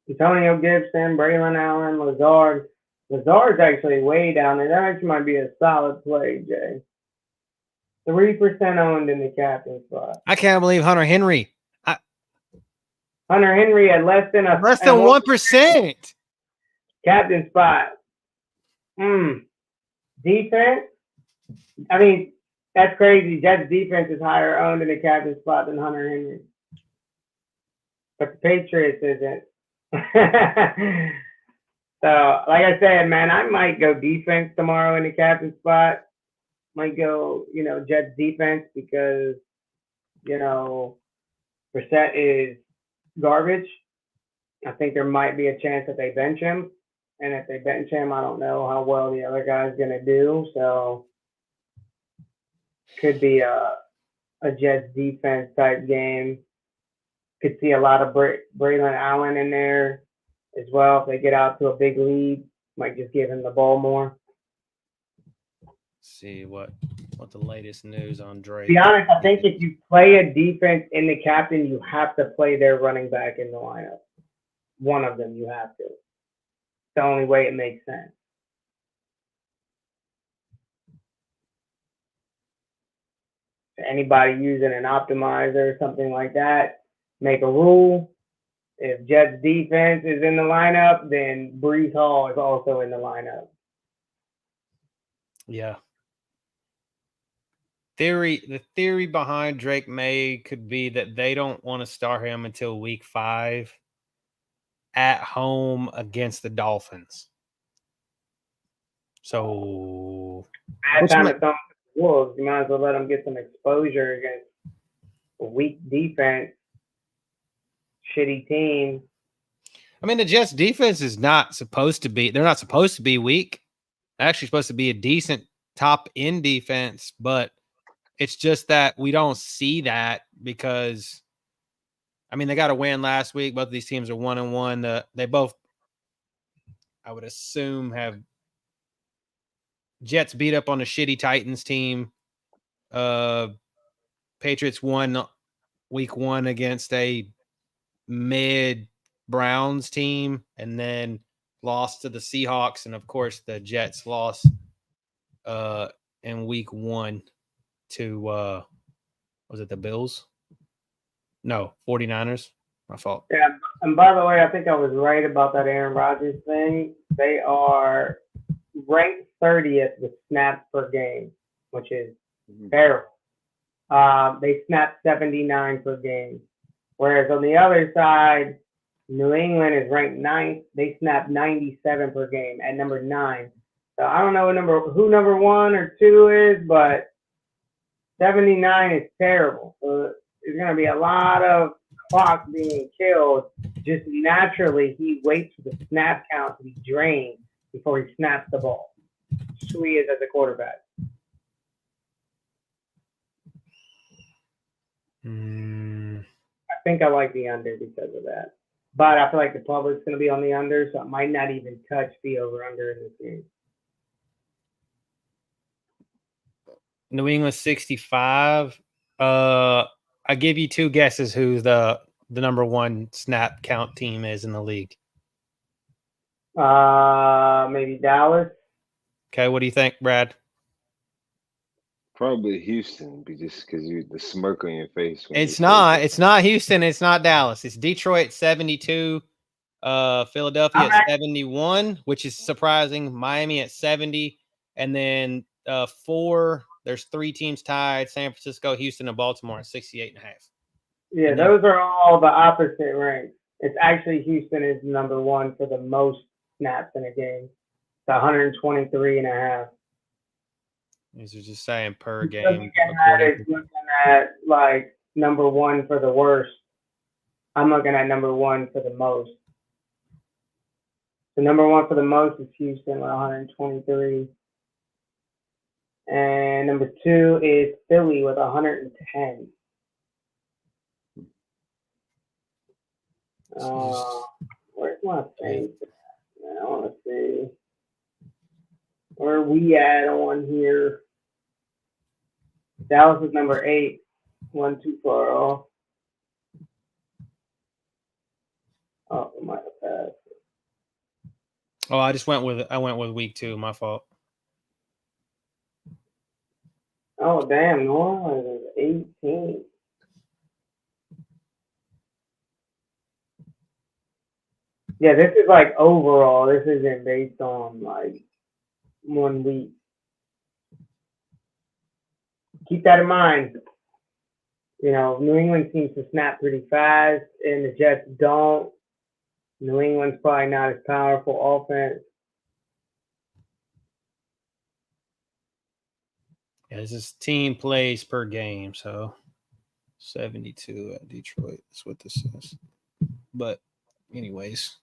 Antonio Gibson, Braylon Allen, Lazard. Lazard's actually way down there. That actually might be a solid play, Jay. 3% owned in the captain spot. I can't believe Hunter Henry. Hunter Henry at less than 1%. Captain spot. Defense. I mean, that's crazy. Jets defense is higher owned in the captain spot than Hunter Henry. But the Patriots isn't. So, like I said, man, I might go defense tomorrow in the captain spot. Might go, Jets defense because, Brissett is garbage. I think there might be a chance that they bench him. And if they bench him, I don't know how well the other guy's going to do. So, could be a Jets defense type game. Could see a lot of Braylon Allen in there as well. If they get out to a big lead, might just give him the ball more. See what the latest news on Drake. To be honest, I think if you play a defense in the captain, you have to play their running back in the lineup. One of them, you have to. It's the only way it makes sense. Anybody using an optimizer or something like that, make a rule. If Jets defense is in the lineup, then Breece Hall is also in the lineup. Yeah. The theory behind Drake May could be that they don't want to start him until week 5 at home against the Dolphins. So bad time to thumb the Wolves. You might as well let them get some exposure against a weak defense, shitty team. I mean, the Jets defense is not supposed to be. They're not supposed to be weak. They're actually supposed to be a decent top end defense, but it's just that we don't see that because, I mean, they got a win last week. Both of these teams are 1-1. They both, I would assume, have Jets beat up on a shitty Titans team. Patriots won week 1 against a mid Browns team and then lost to the Seahawks. And, of course, the Jets lost in week 1 to was it the Bills? No, 49ers. My fault. Yeah, and by the way, I think I was right about that Aaron Rodgers thing. They are ranked 30th with snaps per game, which is terrible. They snap 79 per game. Whereas on the other side, New England is ranked 9th. They snap 97 per game at number 9. So I don't know who number 1 or 2 is, but 79 is terrible. So there's going to be a lot of clock being killed. Just naturally, he waits for the snap count to be drained before he snaps the ball. That's who he is as a quarterback. I think I like the under because of that. But I feel like the public's going to be on the under, so it might not even touch the over-under in this game. New England 65. I give you 2 guesses who the number 1 snap count team is in the league. Maybe Dallas. Okay, what do you think, Brad? Probably Houston, just because you the smirk on your face. When It's not. It's not Houston. It's not Dallas. It's Detroit 72. Philadelphia at 71, which is surprising. Miami at 70, and then 4. There's 3 teams tied: San Francisco, Houston, and Baltimore at 68.5. Yeah, those are all the opposite ranks. It's actually Houston is number 1 for the most snaps in a game. It's 123.5. These are just saying per game. Looking at like number 1 for the worst. I'm looking at number 1 for the most. The number 1 for the most is Houston with 123. And number 2 is Philly with 110. Where's my thing? I want to see. Where are we at on here? Dallas is number 8. 1 too far off. Oh, I might have passed. Oh, I went with week 2. My fault. Oh, damn. New Orleans is 18. Yeah, this is like overall. This isn't based on like 1 week. Keep that in mind. You know, New England seems to snap pretty fast, and the Jets don't. New England's probably not as powerful offense. Yeah, this is team plays per game, so 72 at Detroit. That's what this is. But anyways.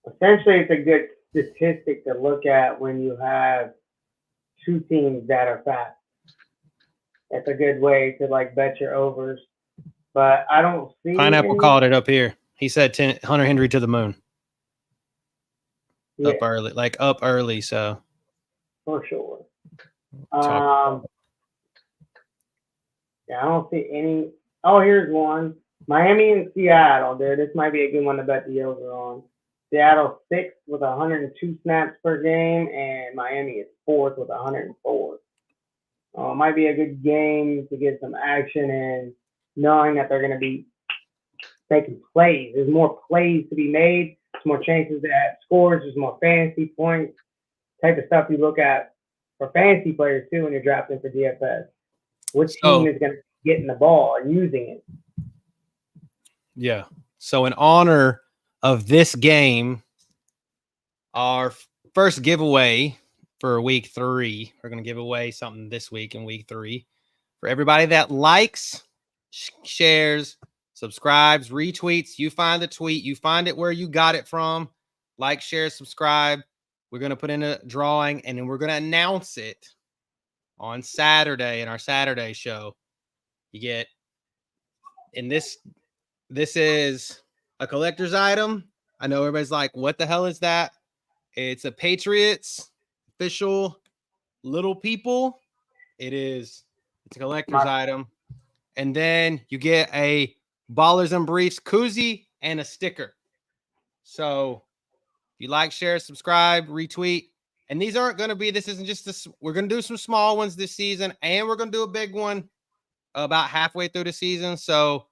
Essentially, it's a good statistic to look at when you have 2 teams that are fast. That's a good way to like bet your overs. But I don't see Pineapple called it up here. He said Hunter Henry to the moon. Yeah. Up early, so For sure. Yeah, I don't see any. Oh, here's one. Miami and Seattle, dude. This might be a good one to bet the over on. Seattle 6th with 102 snaps per game, and Miami is 4th with 104. It might be a good game to get some action in, knowing that they're going to be making plays. There's more plays to be made. There's more chances to add scores. There's more fantasy points. Type of stuff you look at for fantasy players too when you're drafting for DFS. Which team is going to be getting the ball and using it? Yeah. So in honor of this game, our first giveaway for week 3, we're going to give away something this week in week 3 for everybody that likes, shares, subscribes, retweets. You find the tweet, you find it where you got it from. Like, share, subscribe. We're going to put in a drawing, and then we're going to announce it on Saturday in our Saturday show. You get, and this is a collector's item. I know everybody's like, what the hell is that? It's a Patriots official little people. It's a collector's item. And then you get a Ballers and Briefs koozie and a sticker. So if you like, share, subscribe, retweet. And these aren't going to be, this isn't just this. We're going to do some small ones this season, and we're going to do a big one about halfway through the season. So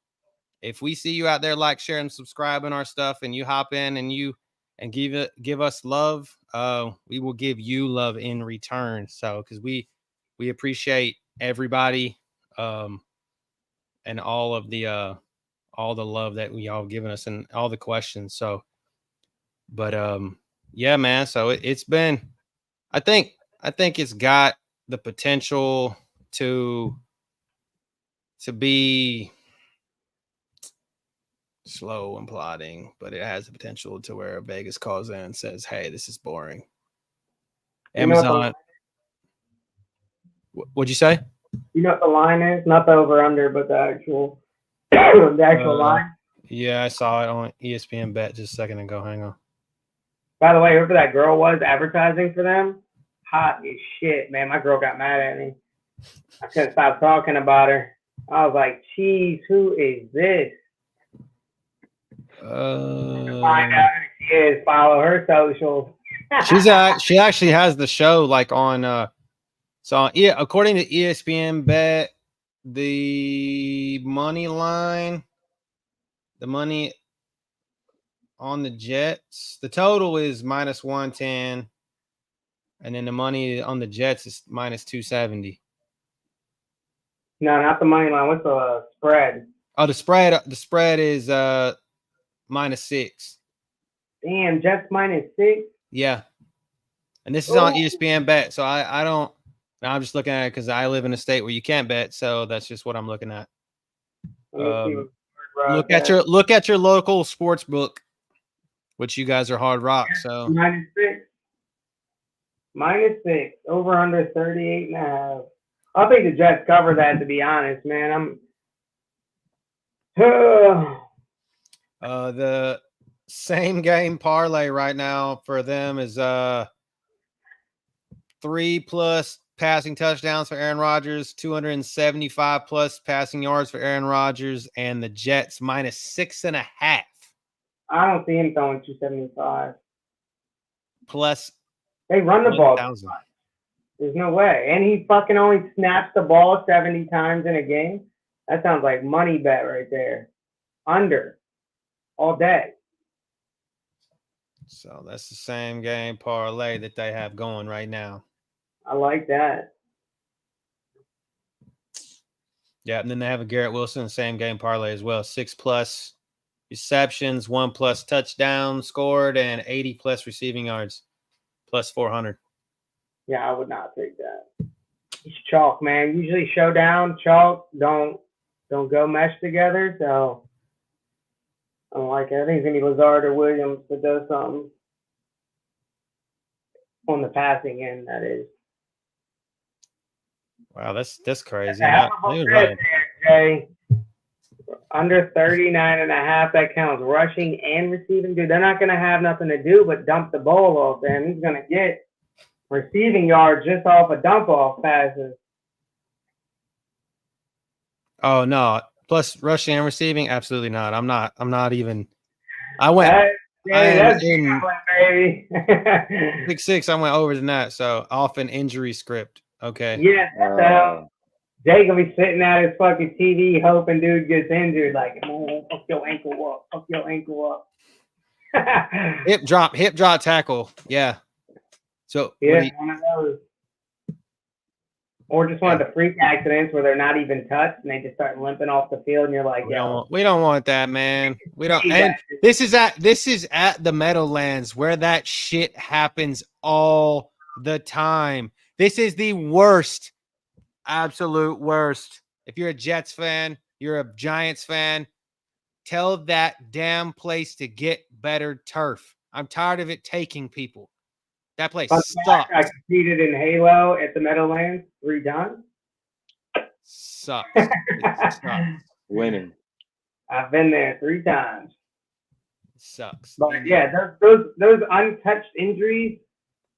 if we see you out there, like, share, and subscribe on our stuff, and you hop in and give us love, we will give you love in return. So because we appreciate everybody and all the love that y'all given us and all the questions. So, but yeah, man. So it's been, I think it's got the potential to be slow and plodding, but it has the potential to where Vegas calls in and says, hey, this is boring. Amazon. What'd you say? You know what the line is? Not the over under, but the actual line. Yeah, I saw it on ESPN Bet just a second ago. Hang on. By the way, whoever that girl was advertising for them, hot as shit, man. My girl got mad at me. I couldn't stop talking about her. I was like, geez, who is this? Find out who she is. Follow her socials. She actually has the show like on So yeah, according to ESPN bet, the money line, the money on the Jets, the total is minus 110, and then the money on the Jets is minus 270. No, not the money line. What's the spread? Oh, the spread is minus 6. Damn, Jets -6. Yeah. And this is on ESPN bet. So I don't, I'm just looking at it because I live in a state where you can't bet. So that's just what I'm looking at. Look at your local sports book, which you guys are Hard Rock. So -6. -6. Over under 38.5. I think the Jets cover that, to be honest, man. The same game parlay right now for them is 3+ passing touchdowns for Aaron Rodgers, 275 plus passing yards for Aaron Rodgers, and the Jets -6.5. I don't see him throwing 275. Plus they run the ball. 1,000. There's no way. And he fucking only snaps the ball 70 times in a game. That sounds like money bet right there. Under. All day. So that's the same game parlay that they have going right now. I like that. Yeah, and then they have a Garrett Wilson, same game parlay as well. 6+ receptions, 1+ touchdown scored, and 80+ receiving yards, plus 400. Yeah, I would not take that. It's chalk, man. Usually showdown, chalk don't go mesh together. So I don't like it. I think it's gonna be Lazard or Williams that does something on the passing end. That is. Wow, that's crazy. Jay. Under 39.5, that counts rushing and receiving. Dude, they're not gonna have nothing to do but dump the ball off them. He's gonna get receiving yards just off a dump off passes. Oh no! Plus rushing and receiving, absolutely not. I'm not even. I went. That's baby. Pick 6. I went over than that. So off an injury script. Okay. Yeah. Jay gonna be sitting at his fucking TV hoping dude gets injured. Like, oh, fuck your ankle up. Fuck your ankle up. hip drop tackle. Yeah. So yeah, one of those. Or just one of the freak accidents where they're not even touched and they just start limping off the field, and you're like, we don't want that, man. We don't. And this is at the Meadowlands where that shit happens all the time. This is the worst, absolute worst. If you're a Jets fan, you're a Giants fan, tell that damn place to get better turf. I'm tired of it taking people. That place sucks. I competed in Halo at the Meadowlands 3 times. Sucks. Winning. I've been there 3 times. Sucks. But yeah, those untouched injuries.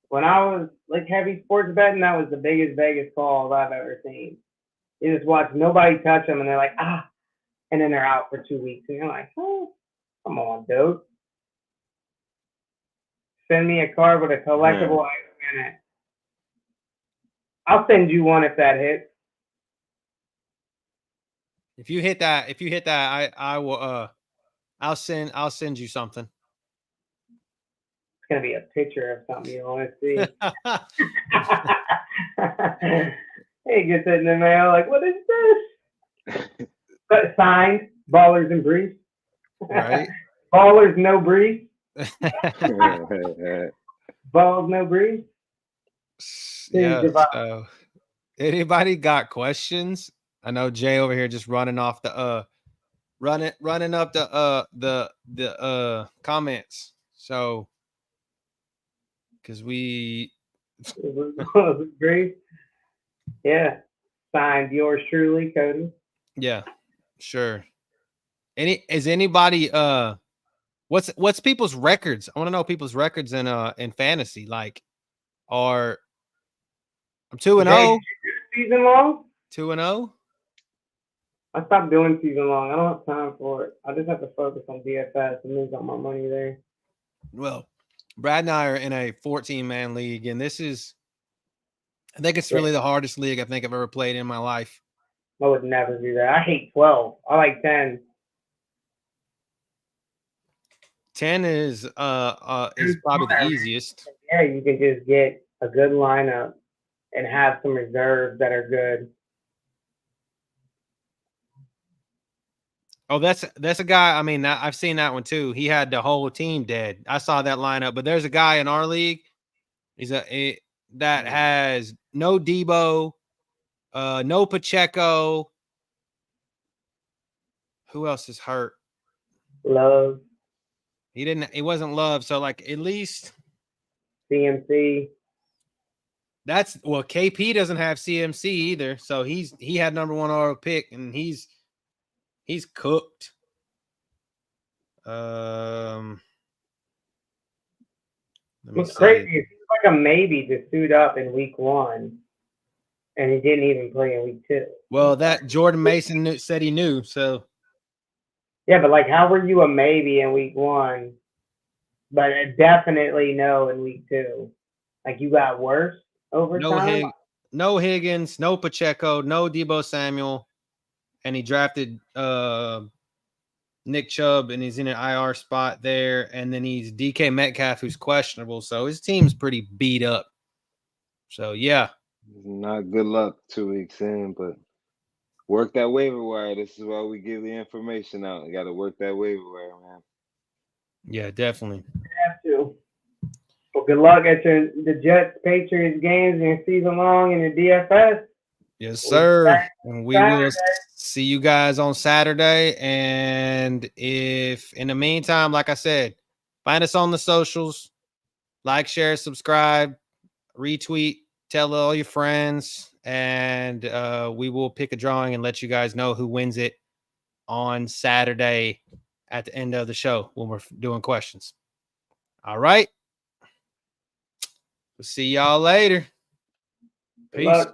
When I was like heavy sports betting, that was the biggest Vegas calls I've ever seen. You just watch nobody touch them, and they're like, and then they're out for 2 weeks, and you're like, oh, come on, dude. Send me a card with a collectible item in it. I'll send you one if that hits. If you hit that, I will. I'll send you something. It's gonna be a picture of something you want to see. He gets it in the mail. Like, what is this? But signed, Ballers and Briefs. Right. Ballers, no briefs. Balls, no briefs. Yeah. So, anybody got questions? I know Jay over here just running off the running up the comments. So, because we brief. Yeah. Signed, yours truly, Cody. Yeah, sure. Is anybody what's people's records? I want to know people's records in fantasy. Like, I'm 2-0. Season long? 2-0. I stopped doing season long. I don't have time for it. I just have to focus on DFS and lose all my money there. Well, Brad and I are in a 14-man league, and this is I think it's really the hardest league I think I've ever played in my life. I would never do that. I hate 12. I like 10. 10 is probably the easiest. Yeah, you can just get a good lineup and have some reserves that are good. Oh, that's a guy. I mean, I've seen that one too. He had the whole team dead. I saw that lineup, but there's a guy in our league. That has no Debo, no Pacheco. Who else is hurt? Love. He wasn't Love. So like at least CMC. KP doesn't have CMC either. So he had number 1 overall pick and he's cooked. What's crazy is it's like a maybe to suit up in week 1, and he didn't even play in week 2. Well, that Jordan Mason said he knew. So yeah, but like, how were you a maybe in week 1, but definitely no in week 2? Like, you got worse over time. No Higgins, no Pacheco, no Debo Samuel, and he drafted Nick Chubb, and he's in an IR spot there. And then he's DK Metcalf, who's questionable. So his team's pretty beat up. So, yeah. Not good luck 2 weeks in, but work that waiver wire. This is why we give the information out. You got to work that waiver wire, man. Yeah, definitely. You have to. Well, good luck at the Jets Patriots games and season long in the DFS. Yes, sir. And we will see you guys on Saturday. And if in the meantime, like I said, find us on the socials, like, share, subscribe, retweet, tell all your friends, and we will pick a drawing and let you guys know who wins it on Saturday at the end of the show when we're doing questions. All right. We'll see y'all later. Peace.